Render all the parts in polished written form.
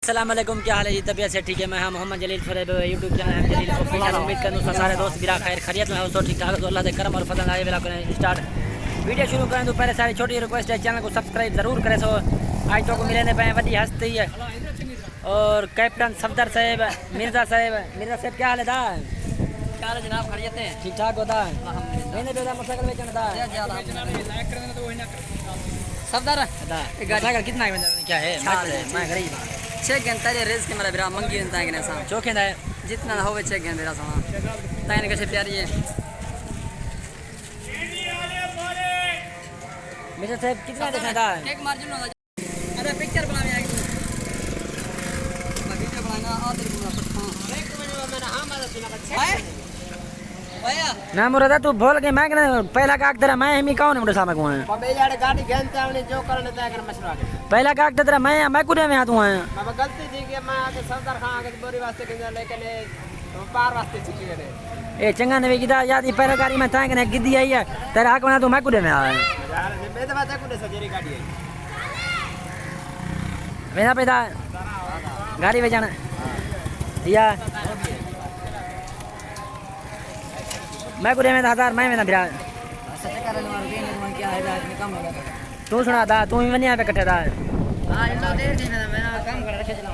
अस्सलाम वालेकुम, क्या हाल है जी? तबीयत से ठीक है? मैं मोहम्मद जलील फरेब यूट्यूब चैनल जलील ऑफिशियल। उम्मीद करूँ सारे दोस्त बिरा खैर खैरियत में हो, तो ठीक ठाक तो अल्लाह के करम और फजल आए बिला करें स्टार्ट वीडियो शुरू करें तो पहले सारी छोटी रिक्वेस्ट है, चैनल को सब्सक्राइब ज़रूर करें। सो आज तो को मिलने पे वही हस्ती है और कैप्टन सफदर साहब मिर्ज़ा साहब क्या हाल है था? क्या हाल जनाब? खैरियत है? ठीक ठाक होता है? मैंने बेटा मोटरसाइकिल बेचना था सफदर मोटरसाइकिल कितना क्या है? मैं गरीब हूँ। 6 घंटे रेस के मेरा बिरा मंगी नहीं ताकि ना चौके है जितना ना होवे 6 घंटे मेरा सामान ताकि कैसे प्यारी है मिर्ज़ा साहब कितना देखना था? केक मार्जिन वाला अरे पिक्चर बना में आएगी मैं वीडियो बनाएगा और तेरे को भैया ना मुरादा तू बोल के मैं पहला काक तेरा मैं ही कौन है मुझे सामने को है बाबे यार गाड़ी घेनता हमने जो करने तय कर मसला के पहला काक तेरा मैं कुड़े में आतू है बाबा गलती थी कि मैं आके सफदर खान आके बोरी वास्ते के लेकिन पार वास्ते चुकी गए ए चंगा ने कीदा याद ही पहला गाड़ी में तांग ने गिद्दी आई है तेरा हक बना तो मैं कुड़े में आया यार मैं तो बात कुड़े सजेरी गाड़ी है मेरा पैदा गाड़ी में जाना या मैं कुड़े में था मैं ना बिरा सच कर रहे मार क्या है इतने कम हो गया तू सुना था तू ही वनिया पे कटे था हां इतना देर दिन मैं काम कर रखे चला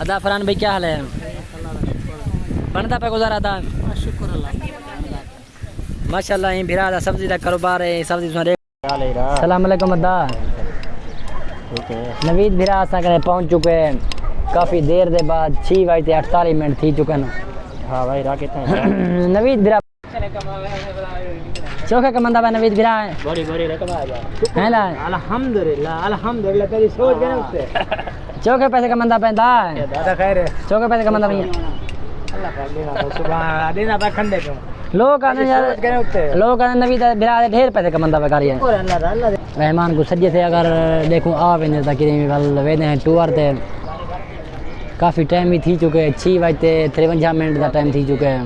अदा फरहान भाई क्या हाल है? बनता पे गुजारा था शुक्र अल्लाह माशाल्लाह ये बिरा दा सब्जी दा कारोबार है सब्जी सुना अस्सलाम वालेकुम अदा ठीक है नवीद बिरा असा करे पहुंच चुके हैं काफी देर दे बाद 6:48 मिनट थी चुके हैं। हां भाई रा कितना नवीद बिरा चौके कमंदा बा नवीद बिरा है बड़ी रकम आ जा है ना अल्हम्दुलिल्लाह तेरी सोच गए उससे चौके पैसे कमंदा पैंदा है दादा खैर है चौके पैसे कमंदा भैया अल्लाह का देना सुबह देना बा खंडे को लोग आने यार गए उठते लोग आने नवीद बिरा ढेर पैसे कमंदा बेकारी है अल्लाह मेहमान को सज्जे से अगर देखूं आ वेंदे ता कि वल वेदे टूर ते काफी टाइम भी थी चुके 6:53 मिनट का टाइम थी चुके हैं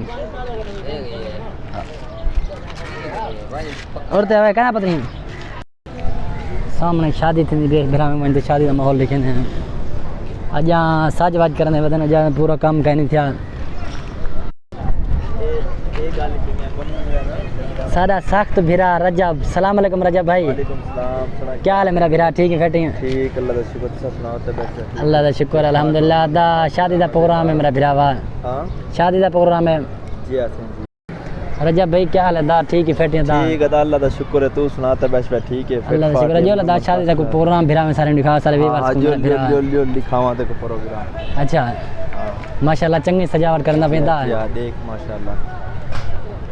और तो कहना पता नहीं सामने शादी थी बेरा में मन शादी का माहौल लिखे हैं अजा साजवाज करने वजन अजा पूरा काम कहनी था सारा सख्त भिरा रजब सलाम अलैकुम रजब भाई क्या हाल है मेरा भिरा? ठीक है खटे हैं ठीक अल्लाह का शुक्र सब सुनाओ तबीयत अल्लाह का शुक्र अल्हम्दुलिल्लाह दा शादी का प्रोग्राम है मेरा भिरा वा हां शादी का प्रोग्राम है जी आसन जी रजब भाई क्या हाल है? दा ठीक है फटे दा ठीक है अल्लाह का शुक्र है तू सुना तबीयत ठीक है अल्लाह का शुक्र है जो दा शादी का कोई प्रोग्राम भिरा में सारे दिखा सारे भी हां जो दिखावा ते प्रोग्राम अच्छा माशाल्लाह चंगी सजावट करना पैदा है या देख माशाल्लाह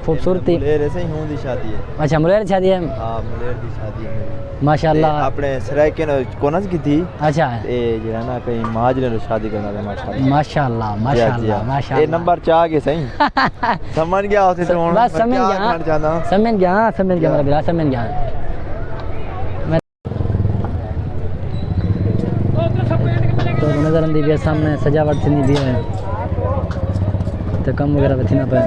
खूबसूरती मुलेर से ही हूं दी शादी है अच्छा मुलेर शादी है हां मुलेर दी शादी है माशाल्लाह अपने सरायके ने कोनस की थी अच्छा ए जो है ना कहीं महाजरे ने शादी करना है माशाल्लाह माशाल्लाह ये नंबर 4 के सही समझ गया होते तो बस समझ गया मेरा बिरा समझ गया तो नजर आंदी भी सामने सजावट थी भी है तो कम वगैरह थी ना पे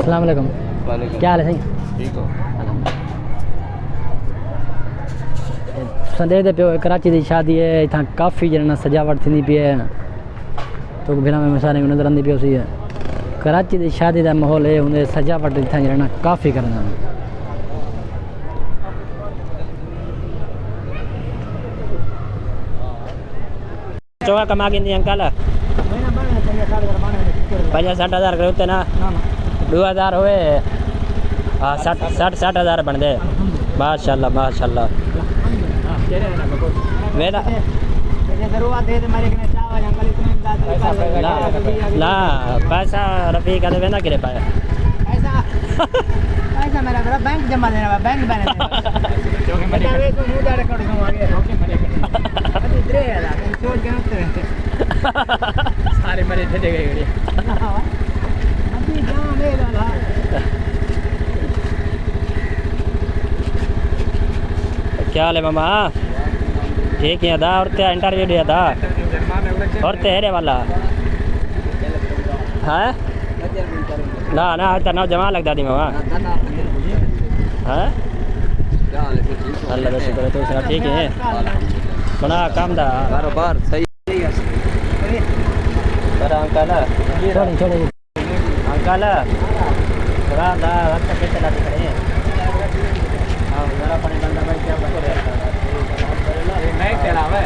अस्सलाम वालेकुम क्या हाल है? सही ठीक हो संदेह दे पे कराची की शादी है इतना काफ़ी जना सजावट थी पी है तो बिना में सारे नजर आती पी उसी है कराची की शादी का माहौल है उन्हें सजावट इतना जना काफ़ी करना चौका कमा के अंकल 50-60 करे होते ना 2000 हुए हाँ 60-60 बन दे माशाल्लाह मेरा ना पैसा रफी का देना किरे पाया ऐसा मेरा बैंक जमा देना बैंक सारे मरे थे गए क्या हाल है मामा? ठीक है दा, और क्या इंटरव्यू दिया था और तेरे वाला है ना ना आता ना जमा लगता थी मामा है अल्लाह का शुक्र है। तो सुना ठीक है सुना काम दा बराबर सही पर अंकल छोड़ अंकल थोड़ा दा वक्त पे चला दिख रहे हां जरा पानी बंदा भाई क्या बता रहे नहीं तेरा है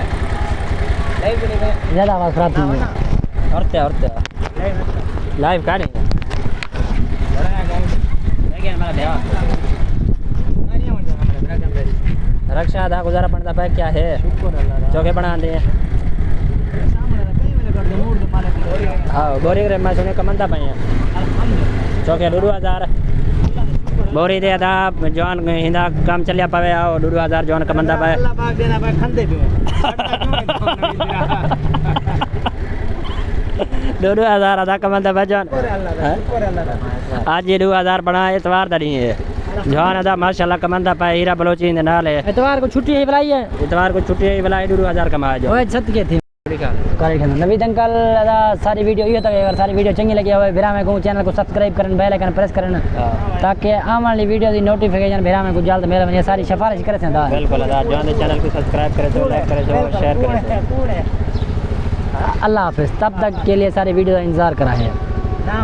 ज़्यादा आवाज़ खराब थी औरते लाइव का नहीं रक्षा था गुजारा पड़ता पाए क्या है चौके बना दे हाँ बोरी रे मैं सुने कमंदा पाए चौके 2000 बोरी दे था जवान हिंदा काम चलिया पावे आओ 2000 जवान कमंदा पाए 2000 आधा कमंदा पाए जवान आज ये 2000 बना इतवार दरी है जवान अदा माशाल्लाह कमंदा पाए हीरा बलोची ने नाल है इतवार को छुट्टी ही बुलाई है इतवार को छुट्टी ही बुलाई 2000 कमाया जो ओए छत के थी नवीद अंकल अदा सारी वीडियो ये तक अगर सारी वीडियो चंगी लगी हो भेरा में को चैनल को सब्सक्राइब करन बेल आइकन प्रेस करन ताकि आने वाली वीडियो दी नोटिफिकेशन भेरा में को जल्द मेरे में सारी सिफारिश करे थे दा बिल्कुल अदा जान चैनल को सब्सक्राइब करे जो लाइक करे जो शेयर करे अल्लाह हाफिज़ तब तक के लिए सारी वीडियो का इंतजार करा है।